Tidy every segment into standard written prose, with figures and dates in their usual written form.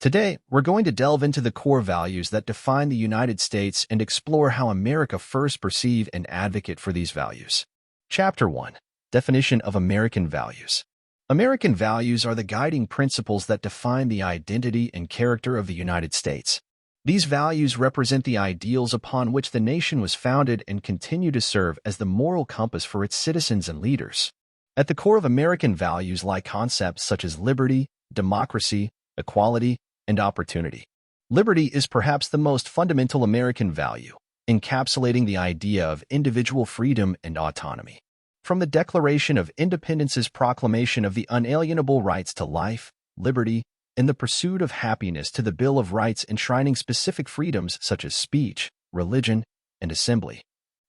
Today, we're going to delve into the core values that define the United States and explore how America first perceived and advocate for these values. Chapter 1. Definition of American Values. American values are the guiding principles that define the identity and character of the United States. These values represent the ideals upon which the nation was founded and continue to serve as the moral compass for its citizens and leaders. At the core of American values lie concepts such as liberty, democracy, equality, and opportunity. Liberty is perhaps the most fundamental American value, encapsulating the idea of individual freedom and autonomy. From the Declaration of Independence's proclamation of the unalienable rights to life, liberty, and the pursuit of happiness to the Bill of Rights enshrining specific freedoms such as speech, religion, and assembly.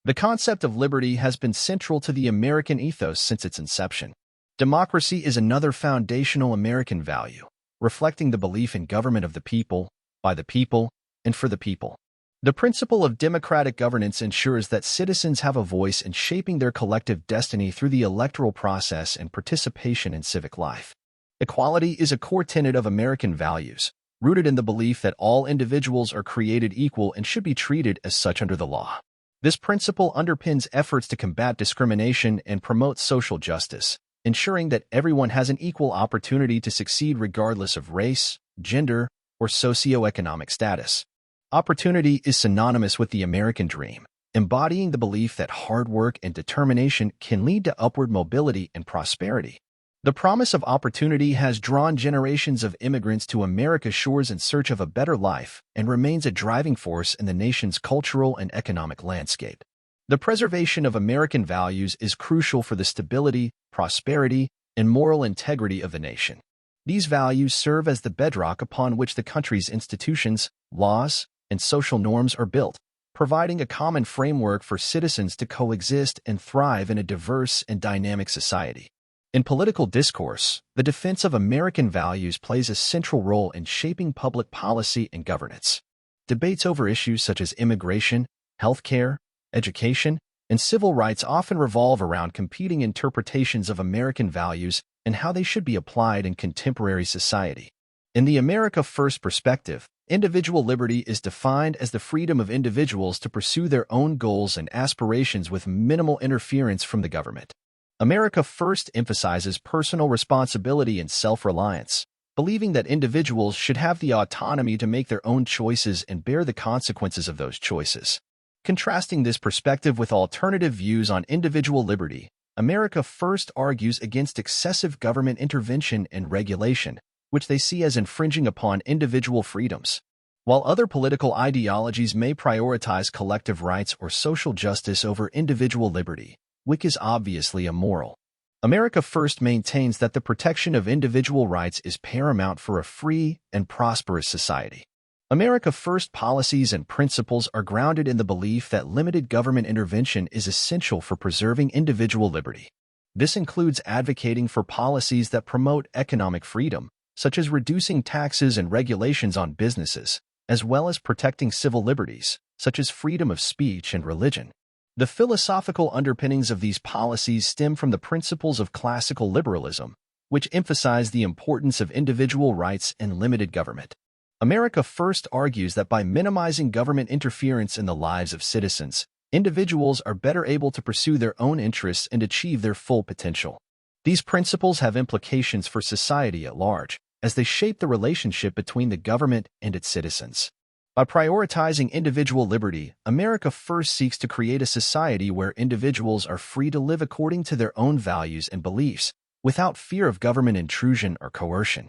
The concept of liberty has been central to the American ethos since its inception. Democracy is another foundational American value, reflecting the belief in government of the people, by the people, and for the people. The principle of democratic governance ensures that citizens have a voice in shaping their collective destiny through the electoral process and participation in civic life. Equality is a core tenet of American values, rooted in the belief that all individuals are created equal and should be treated as such under the law. This principle underpins efforts to combat discrimination and promote social justice, ensuring that everyone has an equal opportunity to succeed regardless of race, gender, or socioeconomic status. Opportunity is synonymous with the American dream, embodying the belief that hard work and determination can lead to upward mobility and prosperity. The promise of opportunity has drawn generations of immigrants to America's shores in search of a better life and remains a driving force in the nation's cultural and economic landscape. The preservation of American values is crucial for the stability, prosperity, and moral integrity of the nation. These values serve as the bedrock upon which the country's institutions, laws, and social norms are built, providing a common framework for citizens to coexist and thrive in a diverse and dynamic society. In political discourse, the defense of American values plays a central role in shaping public policy and governance. Debates over issues such as immigration, healthcare, education, and civil rights often revolve around competing interpretations of American values and how they should be applied in contemporary society. In the America First perspective, individual liberty is defined as the freedom of individuals to pursue their own goals and aspirations with minimal interference from the government. America First emphasizes personal responsibility and self-reliance, believing that individuals should have the autonomy to make their own choices and bear the consequences of those choices. Contrasting this perspective with alternative views on individual liberty, America First argues against excessive government intervention and regulation, which they see as infringing upon individual freedoms. While other political ideologies may prioritize collective rights or social justice over individual liberty, which is obviously immoral. America First maintains that the protection of individual rights is paramount for a free and prosperous society. America First policies and principles are grounded in the belief that limited government intervention is essential for preserving individual liberty. This includes advocating for policies that promote economic freedom, such as reducing taxes and regulations on businesses, as well as protecting civil liberties, such as freedom of speech and religion. The philosophical underpinnings of these policies stem from the principles of classical liberalism, which emphasize the importance of individual rights and limited government. America First argues that by minimizing government interference in the lives of citizens, individuals are better able to pursue their own interests and achieve their full potential. These principles have implications for society at large, as they shape the relationship between the government and its citizens. By prioritizing individual liberty, America First seeks to create a society where individuals are free to live according to their own values and beliefs, without fear of government intrusion or coercion.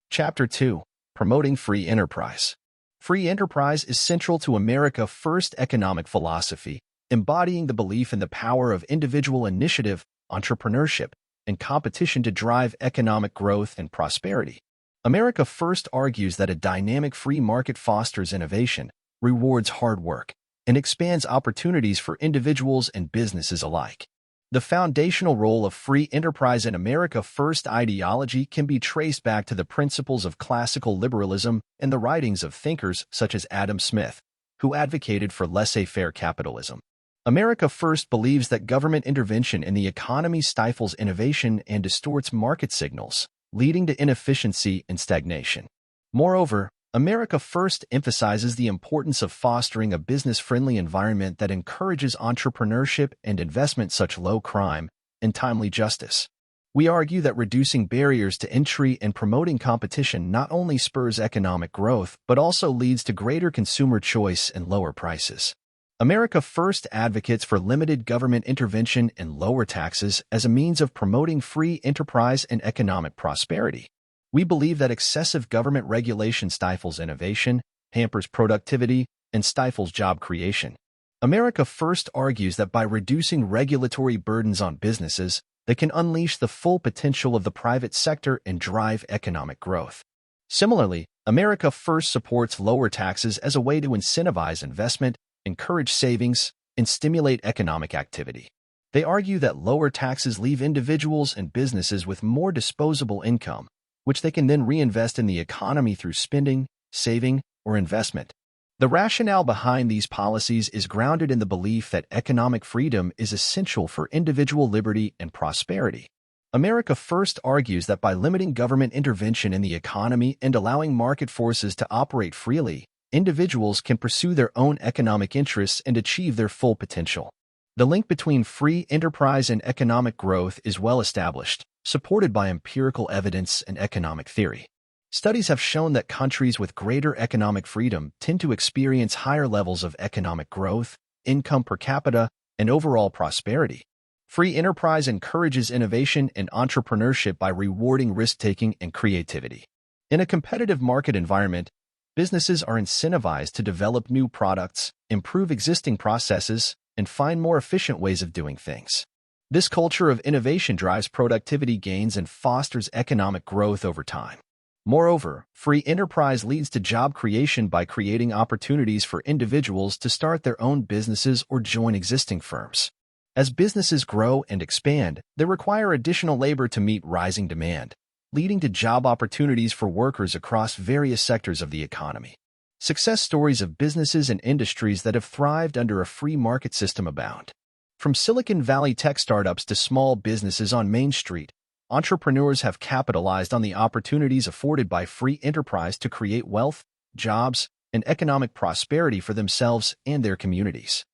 Chapter 2. Promoting free enterprise. Free enterprise is central to America First economic philosophy, embodying the belief in the power of individual initiative, entrepreneurship, and competition to drive economic growth and prosperity. America First argues that a dynamic free market fosters innovation, rewards hard work, and expands opportunities for individuals and businesses alike. The foundational role of free enterprise in America First ideology can be traced back to the principles of classical liberalism and the writings of thinkers such as Adam Smith, who advocated for laissez-faire capitalism. America First believes that government intervention in the economy stifles innovation and distorts market signals, leading to inefficiency and stagnation. Moreover, America First emphasizes the importance of fostering a business-friendly environment that encourages entrepreneurship and investment such low crime and timely justice. We argue that reducing barriers to entry and promoting competition not only spurs economic growth, but also leads to greater consumer choice and lower prices. America First advocates for limited government intervention and lower taxes as a means of promoting free enterprise and economic prosperity. We believe that excessive government regulation stifles innovation, hampers productivity, and stifles job creation. America First argues that by reducing regulatory burdens on businesses, they can unleash the full potential of the private sector and drive economic growth. Similarly, America First supports lower taxes as a way to incentivize investment, encourage savings, and stimulate economic activity. They argue that lower taxes leave individuals and businesses with more disposable income, which they can then reinvest in the economy through spending, saving, or investment. The rationale behind these policies is grounded in the belief that economic freedom is essential for individual liberty and prosperity. America First argues that by limiting government intervention in the economy and allowing market forces to operate freely, individuals can pursue their own economic interests and achieve their full potential. The link between free enterprise and economic growth is well established, supported by empirical evidence and economic theory. Studies have shown that countries with greater economic freedom tend to experience higher levels of economic growth, income per capita, and overall prosperity. Free enterprise encourages innovation and entrepreneurship by rewarding risk-taking and creativity. In a competitive market environment, businesses are incentivized to develop new products, improve existing processes, and find more efficient ways of doing things. This culture of innovation drives productivity gains and fosters economic growth over time. Moreover, free enterprise leads to job creation by creating opportunities for individuals to start their own businesses or join existing firms. As businesses grow and expand, they require additional labor to meet rising demand, leading to job opportunities for workers across various sectors of the economy. Success stories of businesses and industries that have thrived under a free market system abound. From Silicon Valley tech startups to small businesses on Main Street, entrepreneurs have capitalized on the opportunities afforded by free enterprise to create wealth, jobs, and economic prosperity for themselves and their communities.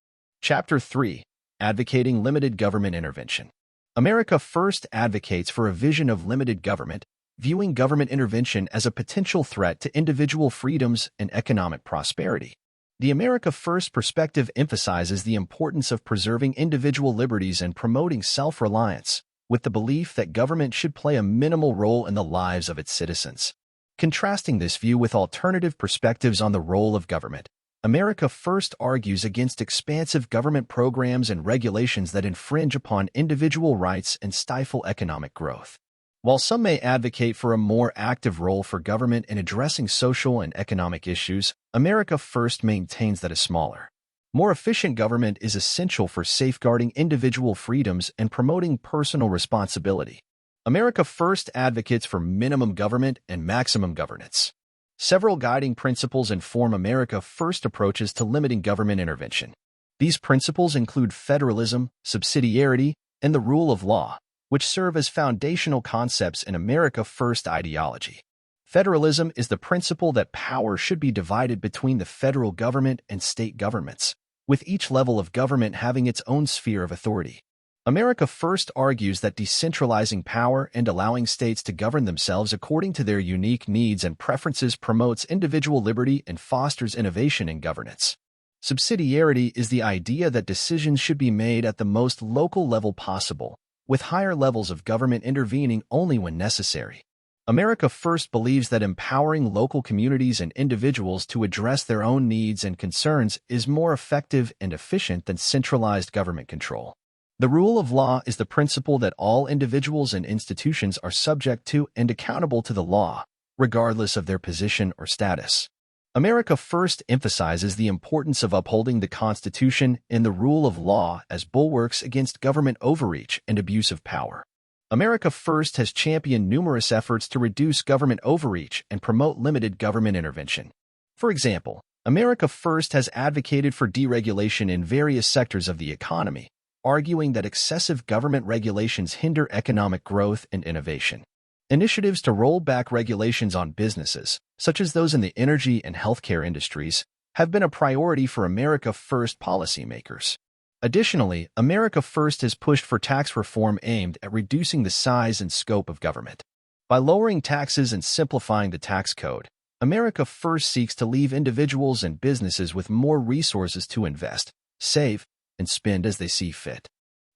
Chapter 3. Advocating Limited Government Intervention. America First advocates for a vision of limited government, viewing government intervention as a potential threat to individual freedoms and economic prosperity. The America First perspective emphasizes the importance of preserving individual liberties and promoting self-reliance, with the belief that government should play a minimal role in the lives of its citizens. Contrasting this view with alternative perspectives on the role of government, America First argues against expansive government programs and regulations that infringe upon individual rights and stifle economic growth. While some may advocate for a more active role for government in addressing social and economic issues, America First maintains that a smaller, more efficient government is essential for safeguarding individual freedoms and promoting personal responsibility. America First advocates for minimum government and maximum governance. Several guiding principles inform America First approaches to limiting government intervention. These principles include federalism, subsidiarity, and the rule of law, which serve as foundational concepts in America First ideology. Federalism is the principle that power should be divided between the federal government and state governments, with each level of government having its own sphere of authority. America First argues that decentralizing power and allowing states to govern themselves according to their unique needs and preferences promotes individual liberty and fosters innovation in governance. Subsidiarity is the idea that decisions should be made at the most local level possible, with higher levels of government intervening only when necessary. America First believes that empowering local communities and individuals to address their own needs and concerns is more effective and efficient than centralized government control. The rule of law is the principle that all individuals and institutions are subject to and accountable to the law, regardless of their position or status. America First emphasizes the importance of upholding the Constitution and the rule of law as bulwarks against government overreach and abuse of power. America First has championed numerous efforts to reduce government overreach and promote limited government intervention. For example, America First has advocated for deregulation in various sectors of the economy, arguing that excessive government regulations hinder economic growth and innovation. Initiatives to roll back regulations on businesses, such as those in the energy and healthcare industries, have been a priority for America First policymakers. Additionally, America First has pushed for tax reform aimed at reducing the size and scope of government. By lowering taxes and simplifying the tax code, America First seeks to leave individuals and businesses with more resources to invest, save, and spend as they see fit.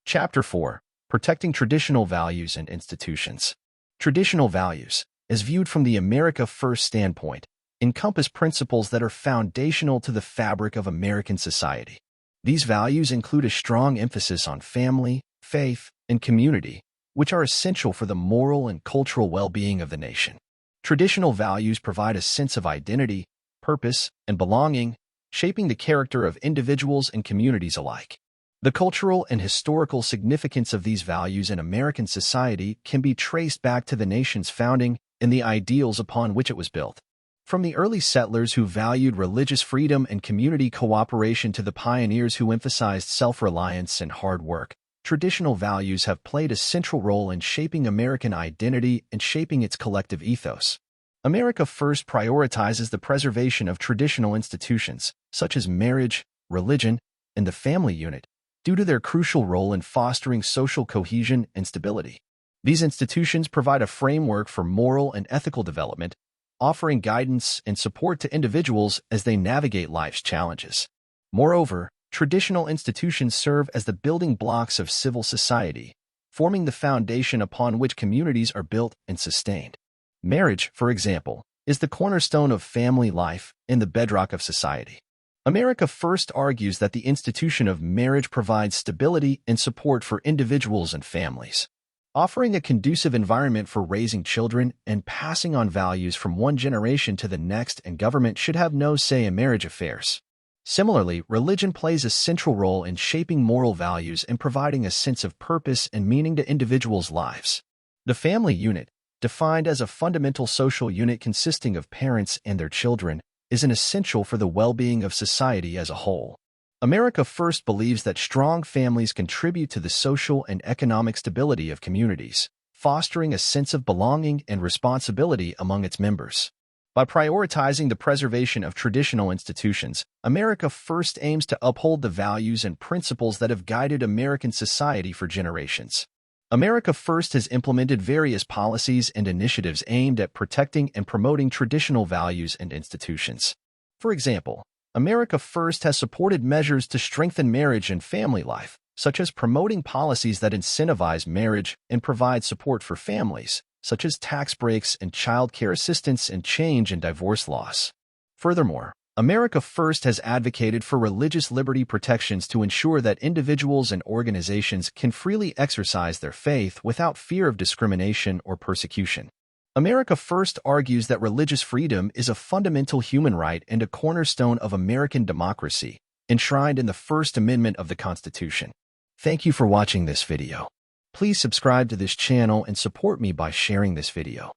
Chapter 4. Protecting Traditional Values and Institutions. Traditional values, as viewed from the America First standpoint, encompass principles that are foundational to the fabric of American society. These values include a strong emphasis on family, faith, and community, which are essential for the moral and cultural well-being of the nation. Traditional values provide a sense of identity, purpose, and belonging, shaping the character of individuals and communities alike. The cultural and historical significance of these values in American society can be traced back to the nation's founding and the ideals upon which it was built. From the early settlers who valued religious freedom and community cooperation to the pioneers who emphasized self-reliance and hard work, traditional values have played a central role in shaping American identity and shaping its collective ethos. America First prioritizes the preservation of traditional institutions, such as marriage, religion, and the family unit, due to their crucial role in fostering social cohesion and stability. These institutions provide a framework for moral and ethical development, offering guidance and support to individuals as they navigate life's challenges. Moreover, traditional institutions serve as the building blocks of civil society, forming the foundation upon which communities are built and sustained. Marriage, for example, is the cornerstone of family life and the bedrock of society. America First argues that the institution of marriage provides stability and support for individuals and families, offering a conducive environment for raising children and passing on values from one generation to the next, and government should have no say in marriage affairs. Similarly, religion plays a central role in shaping moral values and providing a sense of purpose and meaning to individuals' lives. The family unit, defined as a fundamental social unit consisting of parents and their children, is an essential for the well-being of society as a whole. America First believes that strong families contribute to the social and economic stability of communities, fostering a sense of belonging and responsibility among its members. By prioritizing the preservation of traditional institutions, America First aims to uphold the values and principles that have guided American society for generations. America First has implemented various policies and initiatives aimed at protecting and promoting traditional values and institutions. For example, America First has supported measures to strengthen marriage and family life, such as promoting policies that incentivize marriage and provide support for families, such as tax breaks and child care assistance and change in divorce laws. Furthermore, America First has advocated for religious liberty protections to ensure that individuals and organizations can freely exercise their faith without fear of discrimination or persecution. America First argues that religious freedom is a fundamental human right and a cornerstone of American democracy, enshrined in the First Amendment of the Constitution. Thank you for watching this video. Please subscribe to this channel and support me by sharing this video.